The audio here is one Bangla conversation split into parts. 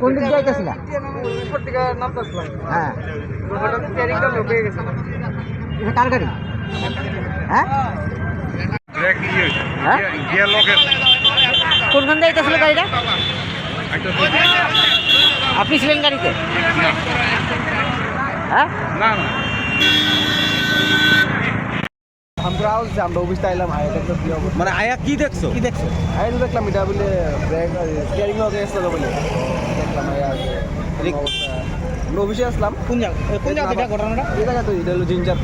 কোন দিক যাইতেছিল? উপর থেকে নামতেছিলাম, হ্যাঁ, হঠাৎ ক্যারিংটা ঢুকে গেছে। এটা কার গাড়ি? হ্যাঁ হ্যাঁ, কোনখান যাইতেছিল গাড়িটা? আপনি ছিলেন গাড়িতে? হ্যাঁ, আমরা অফিসে আইলাম, মানে আয়া কি দেখছো? কি দেখছো? আই দেখলাম এটা বলে ব্রেক স্টিয়ারিং হয়ে গেছিল বলে দেখলাম। আমরা অফিসে আসলাম। কোন জায়গা এটা ঘটনাটা? এই জায়গা তো এটা হলো জিঞ্জার।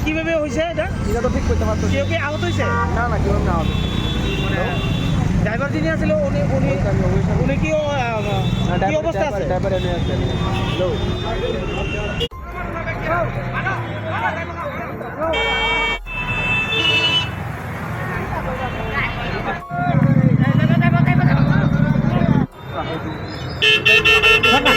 কিভাবে হয়েছে এটা? এটা তো ঠিক করতে পারতো কেউ কি আহত হয়েছে? না, না কেউ না হবে। মানে ড্রাইভার যিনি আছিল উনি উনি উনি কি কি অবস্থা আছে? ড্রাইভার এনে আছে। শোন না,